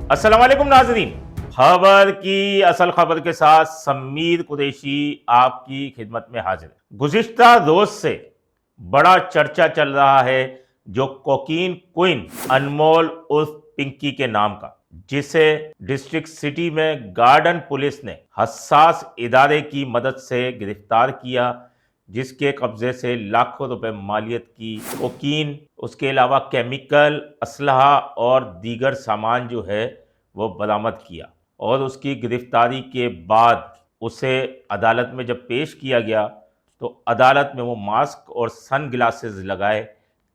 अस्सलाम वालेकुम नाजरीन, खबर की असल खबर के साथ समीर कुरैशी आपकी खिदमत में हाजिर है। गुज़िश्ता रोज से बड़ा चर्चा चल रहा है जो कोकीन क्वीन अनमोल उर्फ पिंकी के नाम का, जिसे डिस्ट्रिक्ट सिटी में गार्डन पुलिस ने हसास इदारे की मदद से गिरफ्तार किया, जिसके कब्जे से लाखों रुपए मालियत की कोकीन, उसके अलावा केमिकल, असलहा और दीगर सामान जो है वो बरामद किया। और उसकी गिरफ्तारी के बाद उसे अदालत में जब पेश किया गया तो अदालत में वो मास्क और सन ग्लासेस लगाए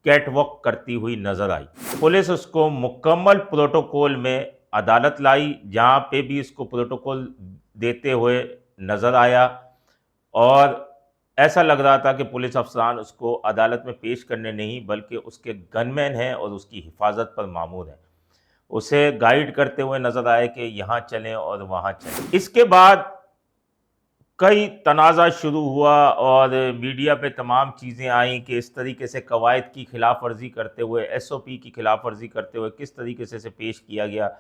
कैटवॉक करती हुई नजर आई। पुलिस उसको मुकम्मल प्रोटोकॉल में अदालत लाई, जहाँ पे भी इसको प्रोटोकॉल देते हुए नजर आया और ऐसा लग रहा था कि पुलिस अफसरान उसको अदालत में पेश करने नहीं बल्कि उसके गनमैन हैं और उसकी हिफाजत पर मामूर हैं। उसे गाइड करते हुए नजर आए कि यहाँ चलें और वहाँ चलें। इसके बाद कई तनाज़ा शुरू हुआ और मीडिया पे तमाम चीज़ें आईं कि इस तरीके से कवायद की खिलाफ वर्जी करते हुए, SOP की खिलाफ वर्जी करते हुए किस तरीके से पेश किया गया,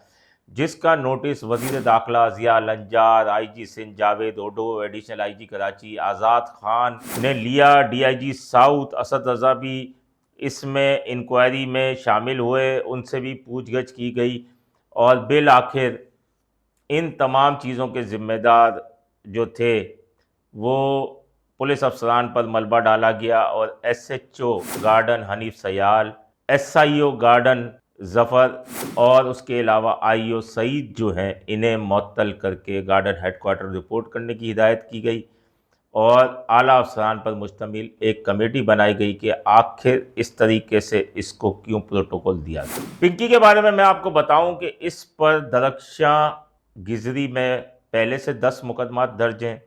जिसका नोटिस वज़ीर दाखिला Zia Lanjar, IG Sindh Javed Odho, additional IG Karachi Azad Khan ने लिया। DIG साउथ असद रज़ा भी इसमें इंक्वायरी में शामिल हुए, उनसे भी पूछगछ की गई और बिल आखिर इन तमाम चीज़ों के ज़िम्मेदार जो थे वो पुलिस अफसरान पर मलबा डाला गया और SHO garden Hanif Sayal, SIO garden Zafar और उसके अलावा IO सईद जो हैं इन्हें मुअत्तल करके गार्डन हेडक्वार्टर रिपोर्ट करने की हिदायत की गई और आला अफसरान पर मुश्तमिल एक कमेटी बनाई गई कि आखिर इस तरीके से इसको क्यों प्रोटोकॉल दिया गया। पिंकी के बारे में मैं आपको बताऊं कि इस पर दरख्शां गिजरी में पहले से 10 मुकदमा दर्ज हैं।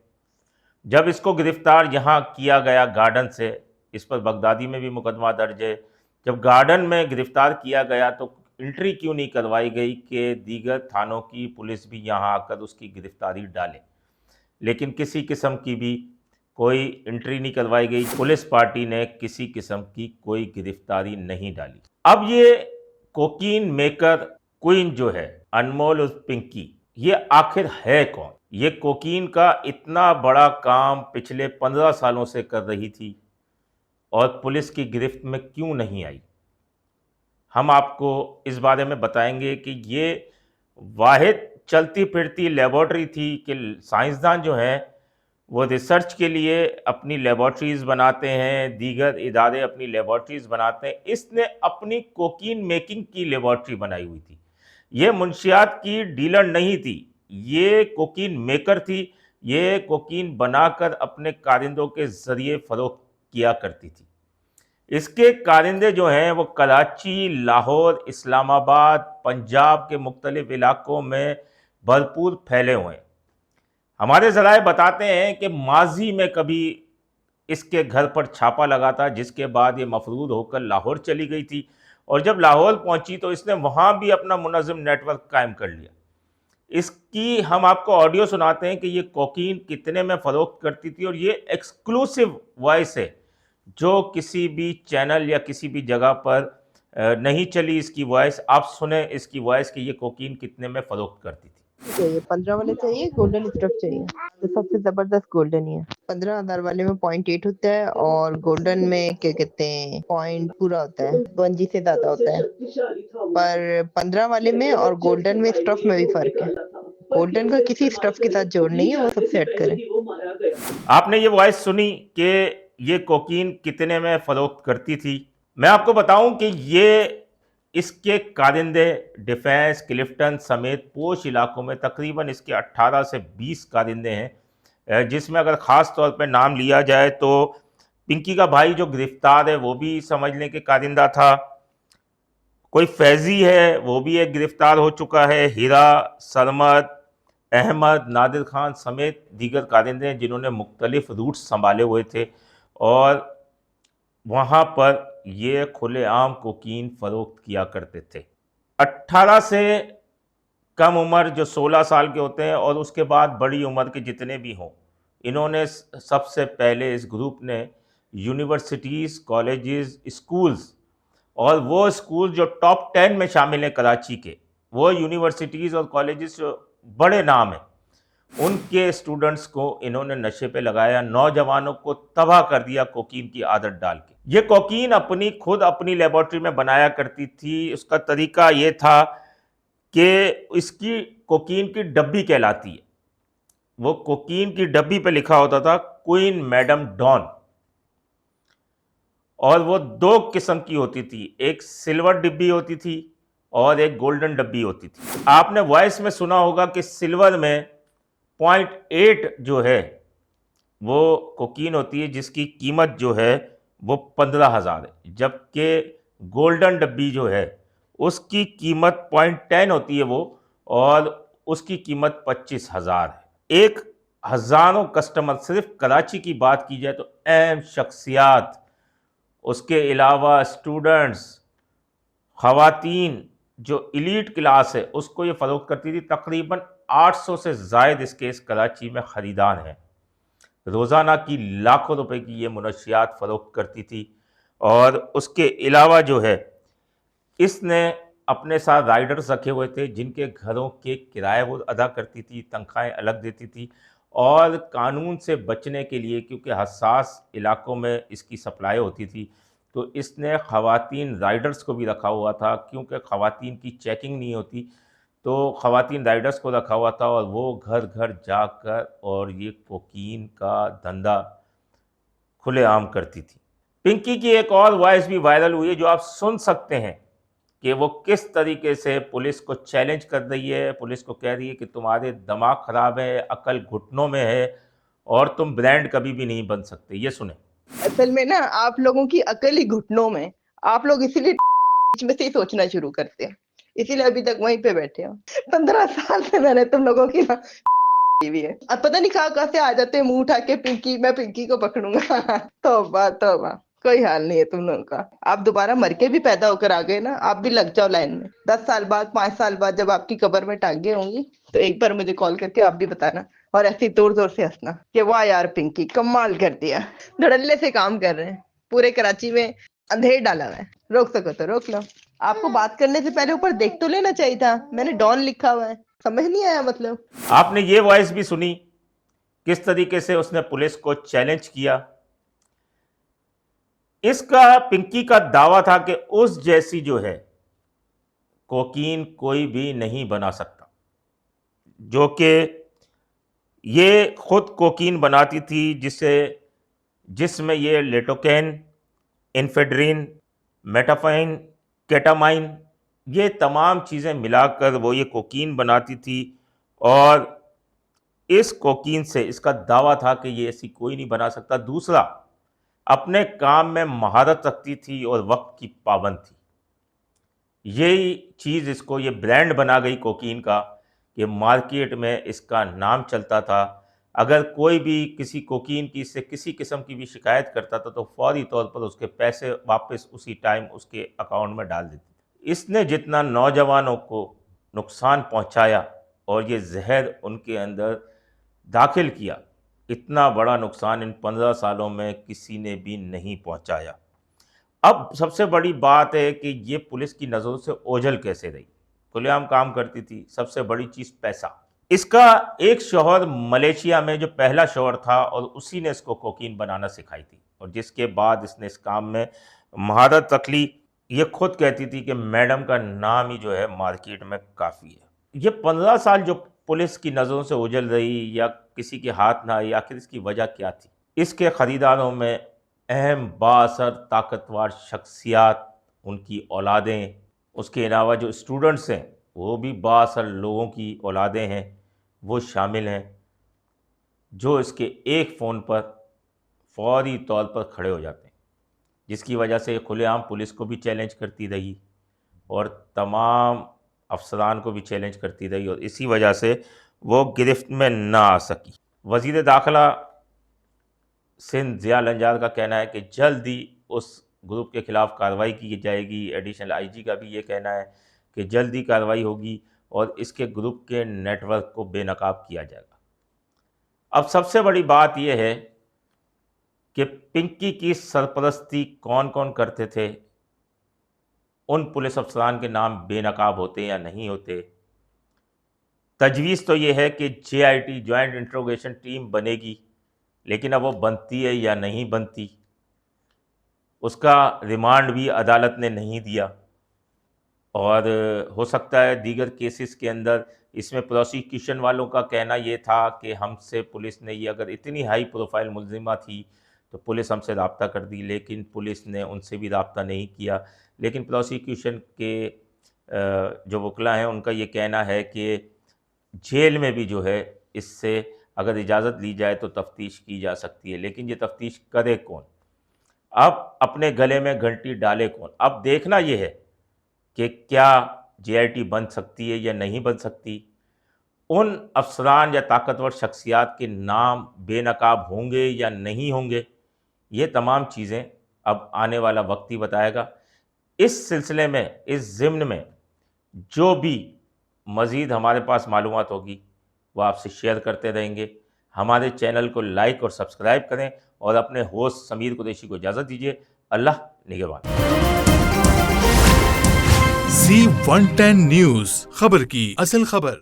जब इसको गिरफ्तार यहाँ किया गया गार्डन से, इस पर बगदादी में भी मुकदमा दर्ज है। जब गार्डन में गिरफ्तार किया गया तो एंट्री क्यों नहीं करवाई गई कि दीगर थानों की पुलिस भी यहाँ आकर उसकी गिरफ्तारी डाले, लेकिन किसी किस्म की भी कोई एंट्री नहीं करवाई गई। पुलिस पार्टी ने किसी किस्म की कोई गिरफ्तारी नहीं डाली। अब ये कोकीन मेकर क्वीन जो है अनमोल उर्फ पिंकी, ये आखिर है कौन? ये कोकीन का इतना बड़ा काम पिछले 15 सालों से कर रही थी और पुलिस की गिरफ्त में क्यों नहीं आई? हम आपको इस बारे में बताएंगे कि ये वाहिद चलती फिरती लेबॉर्ट्री थी कि साइंसदान जो हैं वो रिसर्च के लिए अपनी लेबॉर्ट्रीज़ बनाते हैं, दीगर इदारे अपनी लेबॉर्ट्रीज़ बनाते हैं। इसने अपनी कोकीन मेकिंग की लेबॉर्ट्री बनाई हुई थी। ये मुंशियात की डीलर नहीं थी, ये कोकीन मेकर थी। ये कोकीन बनाकर अपने कारिंदों के ज़रिए फ़रोख्त किया करती थी। इसके कारिंदे जो हैं वो कराची, लाहौर, इस्लामाबाद, पंजाब के मुख्तलिफ इलाकों में भरपूर फैले हुए हैं। हमारे ज़राए बताते हैं कि माजी में कभी इसके घर पर छापा लगा था, जिसके बाद ये मफरूर होकर लाहौर चली गई थी और जब लाहौर पहुंची तो इसने वहाँ भी अपना मुनज़्ज़म नेटवर्क कायम कर लिया। इसकी हम आपको ऑडियो सुनाते हैं कि ये कोकीन कितने में फ़रोख्त करती थी और ये एक्सक्लूसिव वॉइस है जो किसी भी चैनल या किसी भी जगह पर नहीं चली। इसकी वॉइस आप सुने, इसकी वॉइस कि ये कोकीन कितने में फ़रोख्त करती थी। चाहिए 15 वाले चाहिए, गोल्डन स्टफ चाहिए तो सबसे जबरदस्त गोल्डन ही है। 15,000 वाले में 0.8 होता है और गोल्डन में क्या कहते हैं पॉइंट पूरा होता है, 1G से ज्यादा होता है। पर 15 वाले में और गोल्डन में स्टफ में भी फर्क है। गोल्डन का किसी स्टफ के साथ जोड़ नहीं है, वो सबसे हट करें। आपने ये वॉइस सुनी कि ये कोकीन कितने में फ़रोख्त करती थी। मैं आपको बताऊं कि ये इसके कारिंदे डिफेंस, क्लिफ्टन समेत पोश इलाकों में तकरीबन इसके 18 से 20 कारिंदे हैं, जिसमें अगर ख़ास तौर पर नाम लिया जाए तो पिंकी का भाई जो गिरफ्तार है वो भी समझ लें कि कारिंदा था। कोई फैज़ी है वो भी एक गिरफ्तार हो चुका है। हीरा, सरमद, अहमद, नादिर खान समेत दीगर कारिंदे हैं जिन्होंने मुख्तलिफ रूट्स संभाले हुए थे और वहाँ पर ये खुलेआम कोकीन फ़रोख्त किया करते थे। 18 से कम उम्र जो 16 साल के होते हैं और उसके बाद बड़ी उम्र के जितने भी हों, इन्होंने सबसे पहले इस ग्रुप ने यूनिवर्सिटीज़, कॉलेजेस, स्कूल्स और वो स्कूल जो टॉप 10 में शामिल हैं कराची के, وہ یونیورسٹیز اور کالجز جو بڑے نام ہیں ان کے اسٹوڈنٹس کو انہوں نے نشے پہ لگایا، نوجوانوں کو تباہ کر دیا کوکین کی عادت ڈال کے۔ یہ کوکین خود اپنی لیبارٹری میں بنایا کرتی تھی۔ اس کا طریقہ یہ تھا کہ اس کی کوکین کی ڈبی کہلاتی ہے، وہ کوکین کی ڈبی پہ لکھا ہوتا تھا کوئن میڈم ڈان، اور وہ دو قسم کی ہوتی تھی، ایک سلور ڈبی ہوتی تھی اور ایک گولڈن ڈبی ہوتی تھی۔ آپ نے وائس میں سنا ہوگا کہ سلور میں 0.8 جو ہے وہ کوکین ہوتی ہے، جس کی قیمت جو ہے وہ 15,000 ہے، جبکہ گولڈن ڈبی جو ہے اس کی قیمت 0.10 ہوتی ہے وہ، اور اس کی قیمت 25,000 ہے۔ ایک ہزاروں کسٹمر، صرف کراچی کی بات کی جائے تو اہم شخصیات، اس کے علاوہ اسٹوڈنٹس، خواتین جو ایلیٹ کلاس ہے اس کو یہ فروخت کرتی تھی۔ تقریباً 800 سے زائد اس کے کراچی میں خریدار ہیں، روزانہ کی لاکھوں روپے کی یہ منشیات فروخت کرتی تھی۔ اور اس کے علاوہ جو ہے اس نے اپنے ساتھ رائڈرز رکھے ہوئے تھے جن کے گھروں کے کرائے وہ ادا کرتی تھی، تنخواہیں الگ دیتی تھی، اور قانون سے بچنے کے لیے، کیونکہ حساس علاقوں میں اس کی سپلائی ہوتی تھی، تو اس نے خواتین رائڈرز کو بھی رکھا ہوا تھا، کیونکہ خواتین کی چیکنگ نہیں ہوتی، تو خواتین رائڈرز کو رکھا ہوا تھا، اور وہ گھر گھر جا کر اور یہ کوکین کا دھندا کھلے عام کرتی تھی۔ پنکی کی ایک اور وائس بھی وائرل ہوئی ہے جو آپ سن سکتے ہیں کہ وہ کس طریقے سے پولیس کو چیلنج کر رہی ہے، پولیس کو کہہ رہی ہے کہ تمہارے دماغ خراب ہے، عقل گھٹنوں میں ہے، اور تم برانڈ کبھی بھی نہیں بن سکتے۔ یہ سنیں۔ اصل میں نا آپ لوگوں کی عقل ہی گھٹنوں میں، آپ لوگ اسی لیے میں سے ہی سوچنا شروع کرتے ہیں، اسی لیے ابھی تک وہیں پہ بیٹھے ہو۔ 15 سال سے میں نے تم لوگوں کی بھی ہے، اب پتہ نہیں کہاں سے آ جاتے ہیں منہ اٹھا کے، پنکی، میں پنکی کو پکڑوں گا۔ توبہ توبہ، کوئی حال نہیں ہے تم لوگوں کا۔ آپ دوبارہ مر کے بھی پیدا ہو کر آ گئے نا، آپ بھی لگ جاؤ لائن میں۔ 10 سال بعد، 5 سال بعد جب آپ کی قبر میں ٹانگیں ہوں گی تو ایک بار مجھے کال کر کے آپ بھی بتانا، اور ایسی زور زور سے ہنسنا کہ واہ یار پنکی کمال کر دیا، دھڑلے سے کام کر رہے ہیں، پورے کراچی میں اندھیر ڈالا ہوا ہے، روک سکو تو روک لو۔ آپ کو بات کرنے سے پہلے اوپر دیکھ تو لینا چاہیے تھا، میں نے ڈان لکھا ہوا ہے، سمجھ نہیں آیا مطلب؟ آپ نے یہ وائس بھی سنی کس طریقے سے اس نے پولیس کو چیلنج کیا۔ اس کا پنکی کا دعویٰ تھا کہ اس جیسی جو ہے کوکین کوئی بھی نہیں بنا سکتا، جو کہ یہ خود کوکین بناتی تھی، جس میں یہ لیٹوکین، انفیڈرین، میٹافائن، کیٹامائن، یہ تمام چیزیں ملا کر وہ یہ کوکین بناتی تھی، اور اس کوکین سے اس کا دعویٰ تھا کہ یہ ایسی کوئی نہیں بنا سکتا۔ دوسرا، اپنے کام میں مہارت رکھتی تھی اور وقت کی پابند تھی۔ یہی چیز اس کو یہ برانڈ بنا گئی کوکین کا، کہ مارکیٹ میں اس کا نام چلتا تھا۔ اگر کوئی بھی کسی کوکین کی سے کسی قسم کی بھی شکایت کرتا تھا تو فوری طور پر اس کے پیسے واپس اسی ٹائم اس کے اکاؤنٹ میں ڈال دیتی تھی۔ اس نے جتنا نوجوانوں کو نقصان پہنچایا اور یہ زہر ان کے اندر داخل کیا، اتنا بڑا نقصان ان 15 سالوں میں کسی نے بھی نہیں پہنچایا۔ اب سب سے بڑی بات ہے کہ یہ پولیس کی نظروں سے اوجھل کیسے رہی، کھلے عام کام کرتی تھی۔ سب سے بڑی چیز پیسہ۔ اس کا ایک شوہر ملیشیا میں جو پہلا شوہر تھا، اور اسی نے اس کو کوکین بنانا سکھائی تھی، اور جس کے بعد اس نے اس کام میں مہارت رکھ لی۔ یہ خود کہتی تھی کہ میڈم کا نام ہی جو ہے مارکیٹ میں کافی ہے۔ یہ 15 سال جو پولیس کی نظروں سے اوجھل رہی یا کسی کے ہاتھ نہ آئی، آخر اس کی وجہ کیا تھی؟ اس کے خریداروں میں اہم بااثر طاقتور شخصیات، ان کی اولادیں، اس کے علاوہ جو اسٹوڈنٹس ہیں وہ بھی بااثر لوگوں کی اولادیں ہیں، وہ شامل ہیں، جو اس کے ایک فون پر فوری طور پر کھڑے ہو جاتے ہیں، جس کی وجہ سے کھلے عام پولیس کو بھی چیلنج کرتی رہی اور تمام افسران کو بھی چیلنج کرتی رہی، اور اسی وجہ سے وہ گرفت میں نہ آ سکی۔ وزیر داخلہ سندھ ضیاء الانجار کا کہنا ہے کہ جلد ہی اس گروپ کے خلاف کارروائی کی جائے گی۔ ایڈیشنل آئی جی کا بھی یہ کہنا ہے کہ جلد ہی کارروائی ہوگی اور اس کے گروپ کے نیٹ ورک کو بے نقاب کیا جائے گا۔ اب سب سے بڑی بات یہ ہے کہ پنکی کی سرپرستی کون کون کرتے تھے، उन पुलिस अफसरान के नाम बेनकाब होते या नहीं होते। तजवीज़ तो ये है कि JIT जॉइंट इंट्रोगेशन टीम बनेगी, लेकिन अब वो बनती है या नहीं बनती, उसका रिमांड भी अदालत ने नहीं दिया। और हो सकता है दीगर केसेस के अंदर, इसमें प्रोसिक्यूशन वालों का कहना ये था कि हमसे पुलिस ने, ये अगर इतनी हाई प्रोफाइल मुलजिमा थी तो पुलिस हमसे रब्ता कर दी, लेकिन पुलिस ने उनसे भी रब्ता नहीं किया। लेकिन प्रोसिक्यूशन के जो वकला हैं उनका ये कहना है कि जेल में भी जो है इससे अगर इजाज़त ली जाए तो तफ्तीश की जा सकती है, लेकिन ये तफ्तीश करे कौन, अब अपने गले में घंटी डाले कौन। अब देखना ये है कि क्या JIT बन सकती है या नहीं बन सकती, उन अफसरान या ताकतवर शख्सियात के नाम बेनकाब होंगे या नहीं होंगे, ये तमाम चीज़ें अब आने वाला वक्त ही बताएगा। इस सिलसिले में, इस ज़िम्न में जो भी मज़ीद हमारे पास मालूमात होगी वो आपसे शेयर करते रहेंगे। हमारे चैनल को लाइक और सब्सक्राइब करें और अपने होस्ट समीर कुरैशी को इजाज़त दीजिए। अल्लाह निगहबान। Z110 न्यूज़, खबर की असल खबर।